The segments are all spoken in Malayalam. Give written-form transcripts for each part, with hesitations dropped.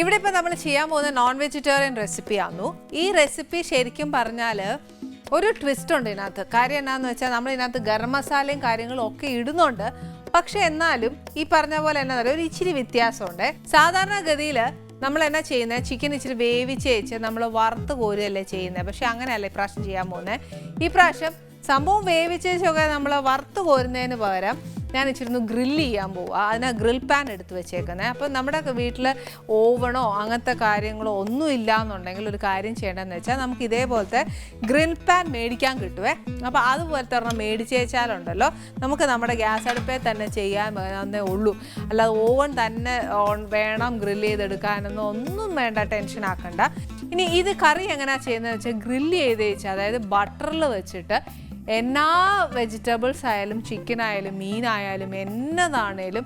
ഇവിടെ ഇപ്പോൾ നമ്മൾ ചെയ്യാൻ പോകുന്ന നോൺ വെജിറ്റേറിയൻ റെസിപ്പി ആണ്. ഈ റെസിപ്പി ശരിക്കും പറഞ്ഞാൽ ഒരു ട്വിസ്റ്റ് ഉണ്ട് ഇതിനകത്ത്. കാര്യം എന്നാന്ന് വെച്ചാൽ നമ്മൾ ഇതിനകത്ത് ഗരം മസാലയും കാര്യങ്ങളും ഒക്കെ ഇടുന്നുണ്ട്. പക്ഷെ എന്നാലും ഈ പറഞ്ഞ പോലെ എന്നാ ഒരു ഇച്ചിരി വ്യത്യാസമുണ്ട്. സാധാരണഗതിയിൽ നമ്മൾ എന്നാ ചെയ്യുന്നത്, ചിക്കൻ ഇച്ചിരി വേവിച്ച് വെച്ച് നമ്മൾ വറുത്ത് കോരുകയല്ലേ ചെയ്യുന്നത്. പക്ഷെ അങ്ങനെയല്ല ഇപ്രാവശ്യം ചെയ്യാൻ പോകുന്നത്. ഈ പ്രാവശ്യം സംഭവം വേവിച്ചൊക്കെ നമ്മൾ വറുത്ത് കോരുന്നതിന് പകരം ഞാൻ ഇച്ചിരി ഗ്രില്ല് ചെയ്യാൻ പോവുക. അതിനാ ഗ്രിൽ പാൻ എടുത്ത് വെച്ചേക്കുന്നത്. അപ്പം നമ്മുടെ വീട്ടിൽ ഓവണോ അങ്ങനത്തെ കാര്യങ്ങളോ ഒന്നും ഇല്ല എന്നുണ്ടെങ്കിൽ ഒരു കാര്യം ചെയ്യേണ്ടതെന്ന് വെച്ചാൽ നമുക്ക് ഇതേപോലത്തെ ഗ്രിൽ പാൻ മേടിക്കാൻ കിട്ടുവേ. അപ്പോൾ അതുപോലത്തെ ഒരെണ്ണം മേടിച്ചേച്ചാലുണ്ടല്ലോ നമുക്ക് നമ്മുടെ ഗ്യാസ് അടുപ്പിൽ തന്നെ ചെയ്യാൻ ഉള്ളൂ. അല്ലാതെ ഓവൻ തന്നെ വേണം ഗ്രില്ല് ചെയ്തെടുക്കാനൊന്നും ഒന്നും വേണ്ട, ടെൻഷൻ ആക്കണ്ട. ഇനി ഇത് കറി എങ്ങനെയാണ് ചെയ്യുന്നതെന്ന് വെച്ചാൽ ഗ്രില്ല് ചെയ്ത് വെച്ചാൽ, അതായത് ബട്ടറിൽ വെച്ചിട്ട് എന്നാ വെജിറ്റബിൾസ് ആയാലും ചിക്കൻ ആയാലും മീനായാലും എന്നതാണേലും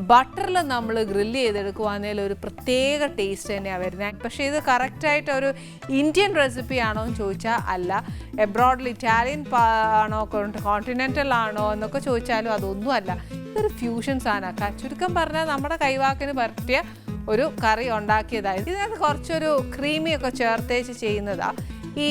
ബട്ടറിൽ നമ്മൾ ഗ്രില്ല് ചെയ്തെടുക്കുവാന്നേൽ ഒരു പ്രത്യേക ടേസ്റ്റ് തന്നെയാണ് വരുന്നത്. പക്ഷേ ഇത് കറക്റ്റായിട്ട് ഒരു ഇന്ത്യൻ റെസിപ്പി ആണോ എന്ന് ചോദിച്ചാൽ അല്ല. എബ്രോഡിൽ ഇറ്റാലിയൻ ആണോ കോണ്ടിനെൻ്റൽ ആണോ എന്നൊക്കെ ചോദിച്ചാലും അതൊന്നും അല്ല. ഇതൊരു ഫ്യൂഷൻ സാധനമാണ്. ചുരുക്കം പറഞ്ഞാൽ നമ്മുടെ കൈവാക്കിന് പറ്റിയ ഒരു കറി ഉണ്ടാക്കിയതായിരുന്നു. ഇതിനകത്ത് കുറച്ചൊരു ക്രീമിയൊക്കെ ചേർത്തേച്ച് ചെയ്യുന്നതാണ്. ഈ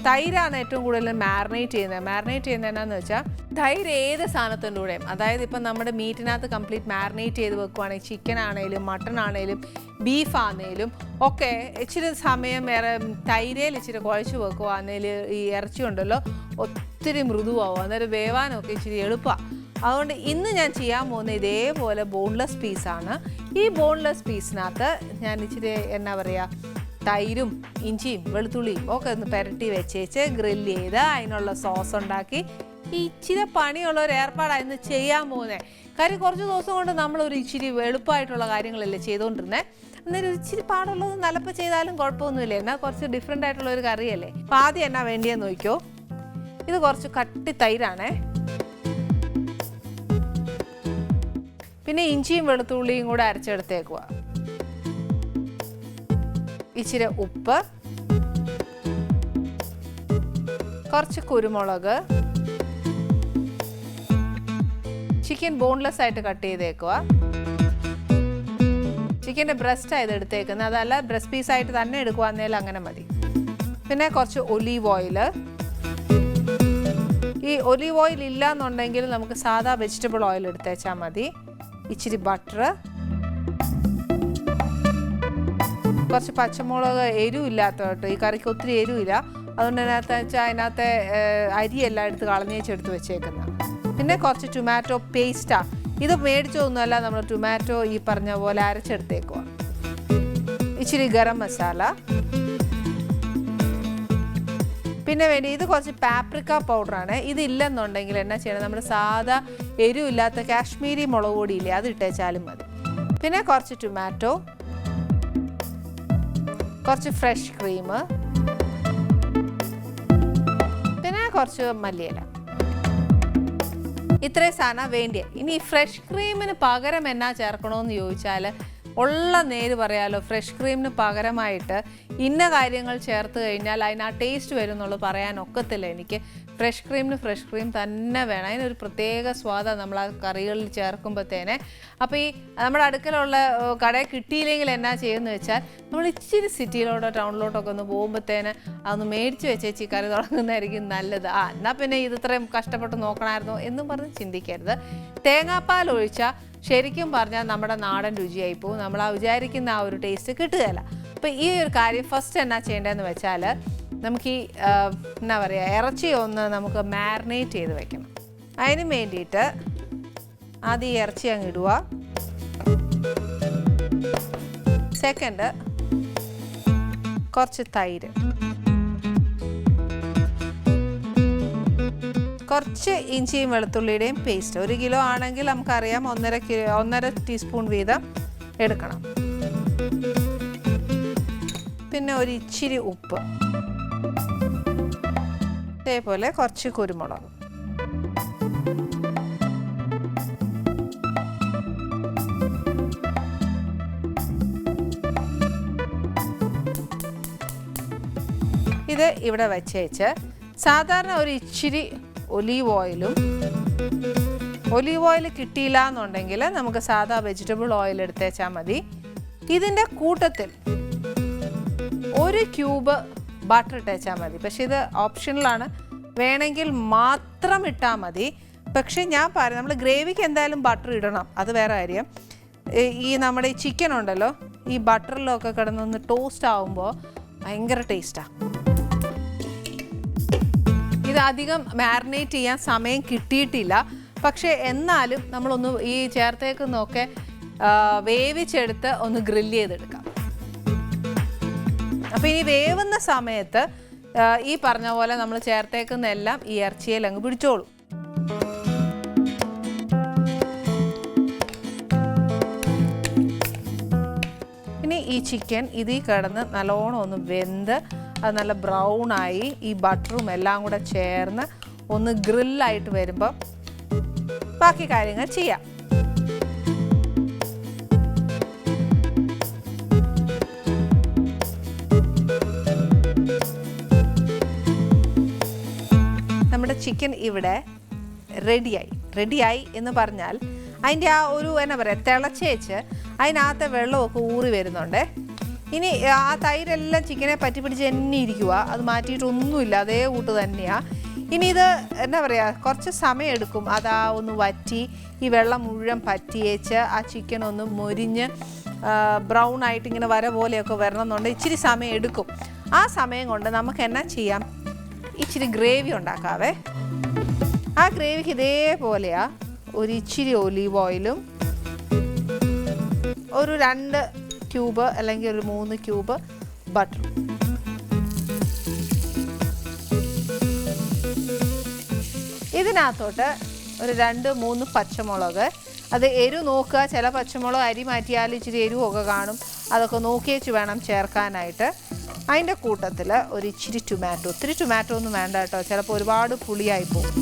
തൈരാണ് ഏറ്റവും കൂടുതൽ മാരിനേറ്റ് ചെയ്യുന്നത് എന്നാന്ന് വെച്ചാൽ തൈര് ഏത് സാധനത്തിൻ്റെ കൂടെയും, അതായത് ഇപ്പം നമ്മുടെ മീറ്റിനകത്ത് കംപ്ലീറ്റ് മാരിനേറ്റ് ചെയ്ത് വെക്കുവാണെങ്കിൽ ചിക്കൻ ആണെങ്കിലും മട്ടൺ ആണെങ്കിലും ബീഫ് ആണെങ്കിലും ഒക്കെ ഇച്ചിരി സമയം വേറെ തൈരയിൽ ഇച്ചിരി കുഴച്ച് വെക്കുവാണെങ്കിൽ ഈ ഇറച്ചി ഉണ്ടല്ലോ ഒത്തിരി മൃദുവാകും, അന്നേരം വേവാനൊക്കെ ഇച്ചിരി എളുപ്പമാണ്. അതുകൊണ്ട് ഇന്ന് ഞാൻ ചെയ്യാൻ പോകുന്ന ഇതേപോലെ ബോൺലെസ് പീസാണ്. ഈ ബോൺലെസ് പീസിനകത്ത് ഞാൻ ഇച്ചിരി എന്നാ പറയുക, തൈരും ഇഞ്ചിയും വെളുത്തുള്ളിയും ഒക്കെ ഒന്ന് പുരട്ടി വെച്ചേച്ച് ഗ്രില്ല് ചെയ്ത് അതിനുള്ള സോസ് ഉണ്ടാക്കി ഇച്ചിരി പണിയുള്ള ഒരു ഏർപ്പാടായിരുന്നു ചെയ്യാൻ പോകുന്നത്. കാര്യം കുറച്ച് ദിവസം കൊണ്ട് നമ്മളൊരു ഇച്ചിരി എളുപ്പമായിട്ടുള്ള കാര്യങ്ങളല്ലേ ചെയ്തുകൊണ്ടിരുന്നത്. അന്നേരം ഇച്ചിരി പാടുള്ളത് നല്ലപ്പോൾ ചെയ്താലും കുഴപ്പമൊന്നുമില്ല. എന്നാൽ കുറച്ച് ഡിഫറെൻ്റ് ആയിട്ടുള്ള ഒരു കറിയല്ലേ. അപ്പം ആദ്യം എന്നാ വേണ്ടിയെന്ന് നോക്കിയോ. ഇത് കുറച്ച് കട്ടി തൈരാണേ, പിന്നെ ഇഞ്ചിയും വെളുത്തുള്ളിയും കൂടെ അരച്ചെടുത്തേക്കുക, ഇച്ചിരി ഉപ്പ്, കുറച്ച് കുരുമുളക്, ചിക്കൻ ബോൺലെസ് ആയിട്ട് കട്ട് ചെയ്തേക്കുക, ചിക്കൻ്റെ ബ്രസ്റ്റ് ആയത് എടുത്തേക്കുന്നത്, അതല്ല ബ്രസ്റ്റ് പീസായിട്ട് തന്നെ എടുക്കുവാന്നേലും അങ്ങനെ മതി. പിന്നെ കുറച്ച് ഒലീവ് ഓയിൽ. ഈ ഒലീവ് ഓയിൽ ഇല്ല എന്നുണ്ടെങ്കിൽ നമുക്ക് സാധാ വെജിറ്റബിൾ ഓയിൽ എടുത്തേച്ചാൽ മതി. ഇച്ചിരി ബട്ടർ, കുറച്ച് പച്ചമുളക്. എരിവില്ലാത്ത കേട്ടോ, ഈ കറിക്ക് ഒത്തിരി എരിവില്ല. അതുകൊണ്ട് അതിനകത്തെ അരിയെല്ലാം എടുത്ത് കളഞ്ഞേച്ചെടുത്ത് വെച്ചേക്കുന്നതാണ്. പിന്നെ കുറച്ച് ടൊമാറ്റോ പേസ്റ്റാണ്. ഇത് മേടിച്ചൊന്നുമല്ല, നമ്മൾ ടൊമാറ്റോ ഈ പറഞ്ഞ പോലെ അരച്ചെടുത്തേക്കുക. ഇച്ചിരി ഗരം മസാല. പിന്നെ വേണ്ടി ഇത് കുറച്ച് പാപ്രിക്ക പൗഡറാണ്. ഇതില്ലെന്നുണ്ടെങ്കിൽ എന്നാ ചെയ്യണം, നമ്മൾ സാധാ എരിവില്ലാത്ത കാശ്മീരി മുളക് പൊടിയില്ലേ, അത് ഇട്ടേച്ചാലും മതി. പിന്നെ കുറച്ച് ടൊമാറ്റോ, കുറച്ച് ഫ്രഷ് ക്രീം, പിന്നെ കുറച്ച് മല്ലിയില. ഇത്രയും സാധനം വേണ്ടിയ. ഇനി ഫ്രഷ് ക്രീമിന് പകരം എന്നാ ചേർക്കണമെന്ന് ചോദിച്ചാൽ ഉള്ള നേര് പറയാലോ, ഫ്രഷ് ക്രീമിന് പകരമായിട്ട് ഇന്ന കാര്യങ്ങൾ ചേർത്ത് കഴിഞ്ഞാൽ അതിന് ആ ടേസ്റ്റ് വരും എന്നുള്ളത് പറയാൻ ഒക്കത്തില്ല എനിക്ക്. ഫ്രഷ് ക്രീമിന് ഫ്രഷ് ക്രീം തന്നെ വേണം. അതിനൊരു പ്രത്യേക സ്വാദാണ് നമ്മൾ ആ കറികളിൽ ചേർക്കുമ്പോഴത്തേനെ. അപ്പോൾ ഈ നമ്മുടെ അടുക്കലുള്ള കടയിൽ കിട്ടിയില്ലെങ്കിൽ എന്നാ ചെയ്യുമെന്ന് വെച്ചാൽ നമ്മൾ ഇച്ചിരി സിറ്റിയിലോട്ടോ ടൗണിലോട്ടൊക്കെ ഒന്ന് പോകുമ്പോഴത്തേന് അതൊന്ന് മേടിച്ച് വെച്ചേച്ച് കറി തുടങ്ങുന്നതായിരിക്കും നല്ലത്. എന്നാൽ പിന്നെ ഇത് ഇത്രയും കഷ്ടപ്പെട്ട് നോക്കണമായിരുന്നു എന്നും പറഞ്ഞ് ചിന്തിക്കരുത്. തേങ്ങാപ്പാൽ ഒഴിച്ചാൽ ശരിക്കും പറഞ്ഞാൽ നമ്മുടെ നാടൻ രുചിയായി പോകും. നമ്മൾ ആ വിചാരിക്കുന്ന ആ ഒരു ടേസ്റ്റ് കിട്ടുകയില്ല. അപ്പോൾ ഈ ഒരു കാര്യം ഫസ്റ്റ് എന്നാ ചെയ്യേണ്ടതെന്ന് വെച്ചാൽ നമുക്ക് ഈ എന്നാ പറയുക, ഇറച്ചി ഒന്ന് നമുക്ക് മാരിനേറ്റ് ചെയ്ത് വെക്കണം. അതിന് വേണ്ടിയിട്ട് ആദ്യം ഈ ഇറച്ചി അങ്ങ് ഇടുക. സെക്കൻഡ് കുറച്ച് തൈര്, കുറച്ച് ഇഞ്ചിയും വെളുത്തുള്ളിയുടെയും പേസ്റ്റ്. 1 കിലോ ആണെങ്കിൽ നമുക്കറിയാം 1.5 ടീസ്പൂൺ വീതം എടുക്കണം. പിന്നെ ഒരു ഇച്ചിരി ഉപ്പ്, അതേപോലെ കുറച്ച് കുരുമുളക്. ഇത് ഇവിടെ വെച്ചേച്ച് സാധാരണ ഒരു ഇച്ചിരി ഒലീവ് ഓയിലും, ഒലീവ് ഓയിൽ കിട്ടിയില്ല എന്നുണ്ടെങ്കിൽ നമുക്ക് സാധാ വെജിറ്റബിൾ ഓയിൽ എടുത്തേച്ചാൽ മതി. ഇതിൻ്റെ കൂട്ടത്തിൽ ഒരു ക്യൂബ് ബട്ടർ ഇട്ടേച്ചാൽ മതി. പക്ഷേ ഇത് ഓപ്ഷണലാണ്, വേണമെങ്കിൽ മാത്രം ഇട്ടാൽ മതി. പക്ഷേ ഞാൻ പറയാം, നമ്മൾ ഗ്രേവിക്ക് എന്തായാലും ബട്ടർ ഇടണം, അത് വേറെ കാര്യം. ഈ നമ്മുടെ ഈ ചിക്കൻ ഉണ്ടല്ലോ, ഈ ബട്ടറിലൊക്കെ കിടന്നൊന്ന് ടോസ്റ്റ് ആവുമ്പോൾ ഭയങ്കര ടേസ്റ്റാണ്. ഇത് അധികം മാരിനേറ്റ് ചെയ്യാൻ സമയം കിട്ടിയിട്ടില്ല. പക്ഷേ എന്നാലും നമ്മളൊന്ന് ഈ ചേർത്തേക്കുന്നൊക്കെ വേവിച്ചെടുത്ത് ഒന്ന് ഗ്രില്ല് ചെയ്തെടുക്കാം. അപ്പോൾ ഇനി വേവുന്ന സമയത്ത് ഈ പറഞ്ഞ പോലെ നമ്മൾ ചേർത്തേക്കുന്ന എല്ലാം ഈ ഇറച്ചിയിൽ അങ്ങ് പിടിച്ചോളും. ഇനി ഈ ചിക്കൻ ഇതിൽ കിടന്ന് നല്ലോണം ഒന്ന് വെന്ത് അത് നല്ല ബ്രൗണായി ഈ ബട്ടറും എല്ലാം കൂടെ ചേർന്ന് ഒന്ന് ഗ്രില്ലായിട്ട് വരുമ്പോൾ ബാക്കി കാര്യങ്ങൾ ചെയ്യാം. നമ്മുടെ ചിക്കൻ ഇവിടെ റെഡിയായി എന്ന് പറഞ്ഞാൽ അതിൻ്റെ ആ ഒരു എന്നാ പറയുക, തിളച്ചേച്ച് അതിനകത്തെ വെള്ളമൊക്കെ ഊറി വരുന്നുണ്ട്. ഇനി ആ തൈരെല്ലാം ചിക്കനെ പറ്റി പിടിച്ച് തന്നെ ഇരിക്കുക, അത് മാറ്റിയിട്ടൊന്നുമില്ല, അതേ കൂട്ട് തന്നെയാണ്. ഇനി ഇത് എന്നാ പറയുക, കുറച്ച് സമയം എടുക്കും അതാ ഒന്ന് വറ്റി ഈ വെള്ളം മുഴുവൻ പറ്റിയേച്ച് ആ ചിക്കൻ ഒന്ന് മൊരിഞ്ഞ് ബ്രൗൺ ആയിട്ട് ഇങ്ങനെ വര പോലെയൊക്കെ വരണമെന്നുണ്ട്, ഇച്ചിരി സമയം എടുക്കും. ആ സമയം കൊണ്ട് നമുക്ക് എന്നാ ചെയ്യാം, ഇച്ചിരി ഗ്രേവി ഉണ്ടാക്കാവേ. ആ ഗ്രേവിക്ക് ഇതേപോലെയാ ഒരു ഇച്ചിരി ഒലീവ് ഓയിലും ഒരു 2 ക്യൂബ് അല്ലെങ്കിൽ ഒരു 3 ക്യൂബ് ബട്ടറും. ഇതിനകത്തോട്ട് ഒരു 2-3 പച്ചമുളക്, അത് എരിവ് നോക്കുക, ചില പച്ചമുളക് അരി മാറ്റിയാൽ ഇച്ചിരി എരിവൊക്കെ കാണും, അതൊക്കെ നോക്കിയേച്ച് വേണം ചേർക്കാനായിട്ട്. അതിൻ്റെ കൂട്ടത്തിൽ ഒരു ഇച്ചിരി ടൊമാറ്റോ, ഒത്തിരി ടൊമാറ്റോ ഒന്നും വേണ്ട കേട്ടോ, ചിലപ്പോൾ ഒരുപാട് പുളിയായി പോകും.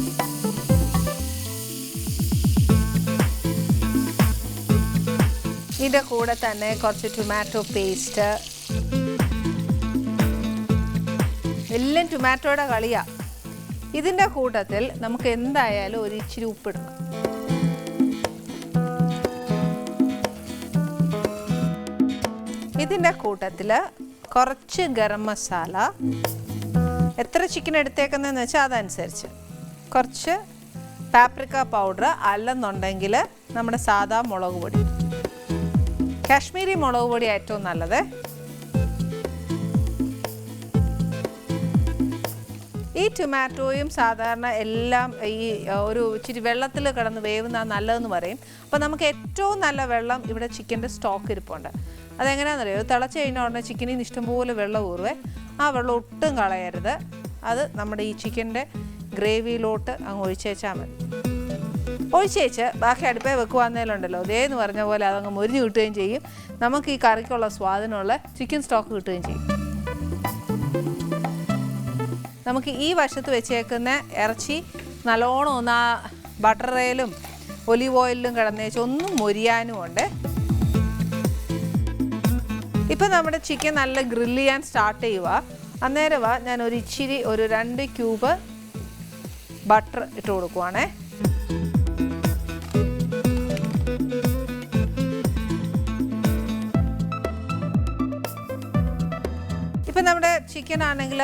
ഇതിൻ്റെ കൂടെ തന്നെ കുറച്ച് ടൊമാറ്റോ പേസ്റ്റ്, എല്ലാം ടൊമാറ്റോയുടെ കളിയാണ്. ഇതിൻ്റെ കൂട്ടത്തിൽ നമുക്ക് എന്തായാലും ഒരു ഇച്ചിരി ഉപ്പിടണം. ഇതിൻ്റെ കൂട്ടത്തിൽ കുറച്ച് ഗരം മസാല, എത്ര ചിക്കൻ എടുത്തേക്കുന്നതെന്ന് വെച്ചാൽ അതനുസരിച്ച്, കുറച്ച് പാപ്രിക്ക പൗഡർ, അല്ലെന്നുണ്ടെങ്കിൽ നമ്മുടെ സാദാ മുളക് പൊടി, കാശ്മീരി മുളക് പൊടി ഏറ്റവും നല്ലത്. ഈ ടൊമാറ്റോയും സാധാരണ എല്ലാം ഈ ഒരു ഇച്ചിരി വെള്ളത്തിൽ കിടന്ന് വേവുന്ന നല്ലതെന്ന് പറയും. അപ്പോൾ നമുക്ക് ഏറ്റവും നല്ല വെള്ളം ഇവിടെ ചിക്കൻ്റെ സ്റ്റോക്ക് ഇരിപ്പുണ്ട്. അതെങ്ങനെയാണെന്നറിയോ, തിളച്ച് കഴിഞ്ഞ ഉടനെ ചിക്കനിൽ നിന്ന് ഇഷ്ടംപോലെ വെള്ളം ഊറുവേ, ആ വെള്ളം ഒട്ടും കളയരുത്. അത് നമ്മുടെ ഈ ചിക്കൻ്റെ ഗ്രേവിയിലോട്ട് അങ്ങ് ഒഴിച്ചേച്ചാൽ മതി. ഒഴിച്ചേച്ച് ബാക്കി അടുപ്പേ വെക്കുവാന്നേലുണ്ടല്ലോ, അതേന്ന് പറഞ്ഞ പോലെ അതങ്ങ് മൊരിഞ്ഞ് കിട്ടുകയും ചെയ്യും, നമുക്ക് ഈ കറിക്കുള്ള സ്വാദിനുള്ള ചിക്കൻ സ്റ്റോക്ക് കിട്ടുകയും ചെയ്യും. നമുക്ക് ഈ വശത്ത് വെച്ചേക്കുന്ന ഇറച്ചി നല്ലോണം ഒന്ന് ആ ബട്ടറേലും ഒലിവ് ഓയിലും കിടന്നേച്ച് ഒന്നും മൊരിയാനും ഉണ്ട്. ഇപ്പം നമ്മുടെ ചിക്കൻ നല്ല ഗ്രില്ല് ചെയ്യാൻ സ്റ്റാർട്ട് ചെയ്യുക. അന്നേരം ഞാൻ ഒരു ഇച്ചിരി ഒരു 2 ക്യൂബ് ബട്ടർ ഇട്ട് കൊടുക്കുവാണേ. ഇപ്പം നമ്മുടെ ചിക്കൻ ആണെങ്കിൽ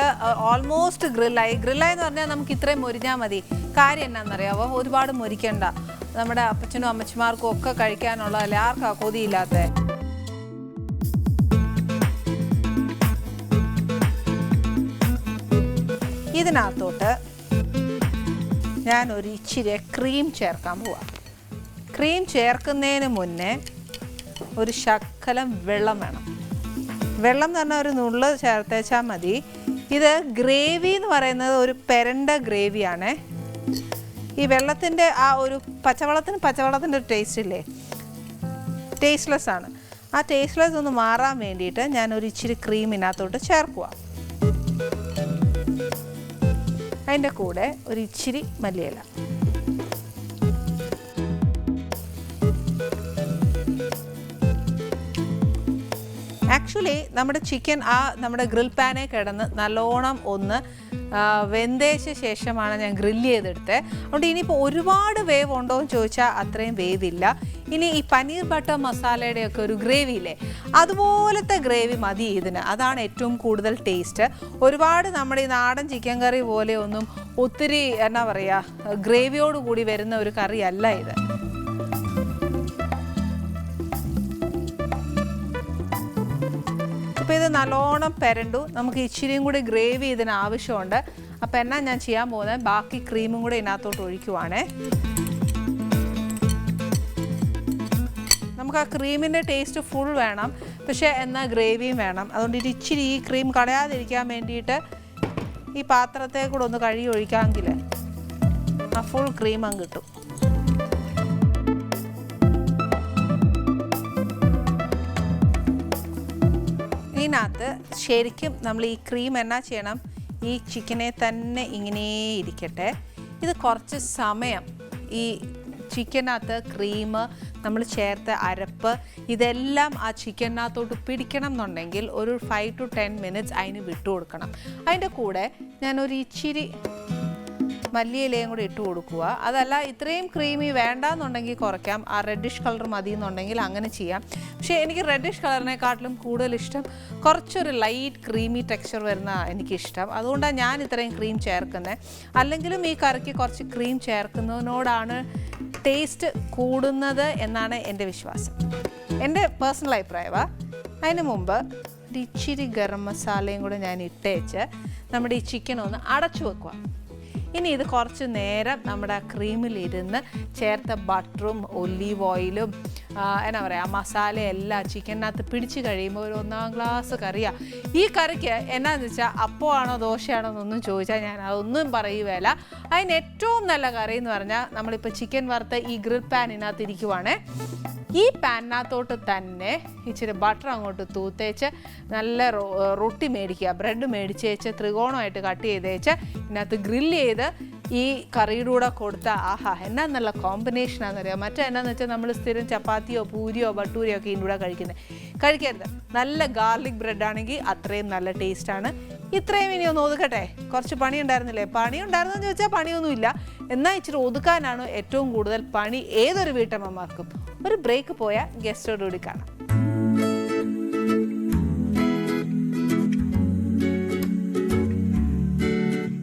ഓൾമോസ്റ്റ് ഗ്രില്ലായി എന്ന് പറഞ്ഞാൽ നമുക്ക് ഇത്രയും മൊരിഞ്ഞാൽ മതി. കാര്യം എന്നാണെന്നറിയാവോ, ഒരുപാട് മൊരിക്കണ്ട, നമ്മുടെ അപ്പച്ചനും അമ്മച്ചിമാർക്കും ഒക്കെ കഴിക്കാനുള്ളതല്ലേ, ആർക്കാ കൊതിയില്ലാത്ത. ഇതിനകത്തോട്ട് ഞാൻ ഒരു ഇച്ചിരി ക്രീം ചേർക്കാൻ പോവാം. ക്രീം ചേർക്കുന്നതിന് മുന്നേ ഒരു ശകലം വെള്ളം വേണം. വെള്ളം എന്ന് പറഞ്ഞാൽ ഒരു നുള്ള് ചേർത്തേച്ചാൽ മതി. ഇത് ഗ്രേവി എന്ന് പറയുന്നത് ഒരു പെരണ്ട ഗ്രേവിയാണ്. ഈ വെള്ളത്തിൻ്റെ ആ ഒരു പച്ചവെള്ളത്തിൻ്റെ ഒരു ടേസ്റ്റ് ഇല്ലേ, ടേസ്റ്റ്ലെസ് ആണ്. ആ ടേസ്റ്റ്ലെസ് ഒന്ന് മാറാൻ വേണ്ടിയിട്ട് ഞാനൊരു ഇച്ചിരി ക്രീമിനകത്തോട്ട് ചേർക്കുക. അതിൻ്റെ കൂടെ ഒരു ഇച്ചിരി മല്ലിയില. ആക്ച്വലി നമ്മുടെ ചിക്കൻ ആ നമ്മുടെ ഗ്രിൽ പാനെ കിടന്ന് നല്ലോണം ഒന്ന് വെന്തേച്ച ശേഷമാണ് ഞാൻ ഗ്രില്ല് ചെയ്തെടുത്തത്. അതുകൊണ്ട് ഇനിയിപ്പോൾ ഒരുപാട് വേവ് ഉണ്ടോ എന്ന് ചോദിച്ചാൽ അത്രയും വേവില്ല. ഇനി ഈ പനീർ ബട്ടർ മസാലയുടെയൊക്കെ ഒരു ഗ്രേവിയില്ലേ, അതുപോലത്തെ ഗ്രേവി മതി ഇതിന്. അതാണ് ഏറ്റവും കൂടുതൽ ടേസ്റ്റ്. ഒരുപാട് നമ്മുടെ ഈ നാടൻ ചിക്കൻ കറി പോലെ ഒന്നും ഒത്തിരി എന്നാ പറയുക ഗ്രേവിയോട് കൂടി വരുന്ന ഒരു കറിയല്ല ഇത്. അപ്പോൾ ഇത് നല്ലോണം പെരണ്ടു. നമുക്ക് ഇച്ചിരിയും കൂടി ഗ്രേവി ഇതിന് ആവശ്യമുണ്ട്. അപ്പോൾ എന്നാ ഞാൻ ചെയ്യാൻ പോകുന്നത്, ബാക്കി ക്രീമും കൂടി ഇതിനകത്തോട്ട് ഒഴിക്കുവാണേ. നമുക്ക് ആ ക്രീമിൻ്റെ ടേസ്റ്റ് ഫുൾ വേണം, പക്ഷേ എന്നാൽ ഗ്രേവിയും വേണം. അതുകൊണ്ട് ഒരു ഇച്ചിരി ഈ ക്രീം കളയാതിരിക്കാൻ വേണ്ടിയിട്ട് ഈ പാത്രത്തെ കൂടെ ഒന്ന് കഴുകി ഒഴിക്കാമെങ്കിൽ ആ ഫുൾ ക്രീം അങ്ങ് കിട്ടും. ഇതിനകത്ത് ശരിക്കും നമ്മൾ ഈ ക്രീം എന്നാ ചെയ്യണം, ഈ ചിക്കനെ തന്നെ ഇങ്ങനെ ഇരിക്കട്ടെ. ഇത് കുറച്ച് സമയം ഈ ചിക്കനകത്ത് ക്രീം നമ്മൾ ചേർത്ത അരപ്പ് ഇതെല്ലാം ആ ചിക്കനകത്തോട്ട് പിടിക്കണം എന്നുണ്ടെങ്കിൽ ഒരു 5 to 10 minutes അതിന് വിട്ടു കൊടുക്കണം. അതിൻ്റെ കൂടെ ഞാനൊരു ഇച്ചിരി മല്ലിയിലയും കൂടി ഇട്ട് കൊടുക്കുക. അതല്ല ഇത്രയും ക്രീമി വേണ്ടാന്നുണ്ടെങ്കിൽ കുറയ്ക്കാം. ആ റെഡിഷ് കളർ മതി എന്നുണ്ടെങ്കിൽ അങ്ങനെ ചെയ്യാം. പക്ഷേ എനിക്ക് റെഡിഷ് കളറിനെക്കാട്ടിലും കൂടുതൽ ഇഷ്ടം കുറച്ചൊരു ലൈറ്റ് ക്രീമി ടെക്സ്ചർ വരുന്ന എനിക്കിഷ്ടം. അതുകൊണ്ടാണ് ഞാൻ ഇത്രയും ക്രീം ചേർക്കുന്നത്. അല്ലെങ്കിലും ഈ കറിക്ക് കുറച്ച് ക്രീം ചേർക്കുന്നതിനോടാണ് ടേസ്റ്റ് കൂടുന്നത് എന്നാണ് എൻ്റെ വിശ്വാസം, എൻ്റെ പേഴ്സണൽ അഭിപ്രായമാണ്. അതിന് മുമ്പ് ഒരു ഇച്ചിരി ഗരം മസാലയും കൂടെ ഞാൻ ഇട്ടേച്ച് നമ്മുടെ ഈ ചിക്കൻ ഒന്ന് അടച്ചു വെക്കുക. ഇനി ഇത് കുറച്ച് നേരം നമ്മുടെ ക്രീമിലിരുന്ന് ചേർത്ത ബട്ടറും ഒലീവ് ഓയിലും എന്നാ പറയുക മസാലയെല്ലാം ചിക്കനകത്ത് പിടിച്ച് കഴിയുമ്പോൾ ഒരു 1-ാം ക്ലാസ് കറിയാണ്. ഈ കറിക്ക് എന്നാന്ന് വെച്ചാൽ അപ്പമാണോ ദോശയാണോ എന്നൊന്നും ചോദിച്ചാൽ ഞാൻ അതൊന്നും പറയുകയില്ല. അതിന് ഏറ്റവും നല്ല കറി എന്ന് പറഞ്ഞാൽ നമ്മളിപ്പോൾ ചിക്കൻ വറുത്ത ഈ ഗ്രിൽ പാനിനകത്ത് ഇരിക്കുവാണ്. ഈ പാനിനകത്തോട്ട് തന്നെ ഇച്ചിരി ബട്ടർ അങ്ങോട്ട് തൂത്തേച്ച് നല്ല റൊട്ടി മേടിക്കുക, ബ്രെഡ് മേടിച്ചേച്ച് ത്രികോണമായിട്ട് കട്ട് ചെയ്തേച്ച് ഇതിനകത്ത് ഗ്രില്ല് ചെയ്ത് ഈ കറിയുടെ കൂടെ കൊടുത്താൽ ആഹാ എന്നാ നല്ല കോമ്പിനേഷനാണെന്നറിയാം. മറ്റെന്നാന്ന് വെച്ചാൽ നമ്മൾ സ്ഥിരം ചപ്പാത്തിയോ പൂരിയോ ബട്ടൂരിയോ ഒക്കെ ഇതിൻ്റെ കൂടെ കഴിക്കരുത്. നല്ല ഗാർലിക് ബ്രെഡ് ആണെങ്കിൽ അത്രയും നല്ല ടേസ്റ്റാണ്. ഇത്രയും ഇനി ഒന്ന് ഒതുക്കട്ടെ. കുറച്ച് പണി ഉണ്ടായിരുന്നില്ലേ? പണി ഉണ്ടായിരുന്നെന്ന് ചോദിച്ചാൽ പണിയൊന്നുമില്ല. എന്നാൽ ഇച്ചിരി ഒതുക്കാനാണ് ഏറ്റവും കൂടുതൽ പണി ഏതൊരു വീട്ടമ്മമാർക്കും. ഒരു ബ്രേക്ക് പോയാൽ ഗസ്റ്റോടുകൂടി കാണാം.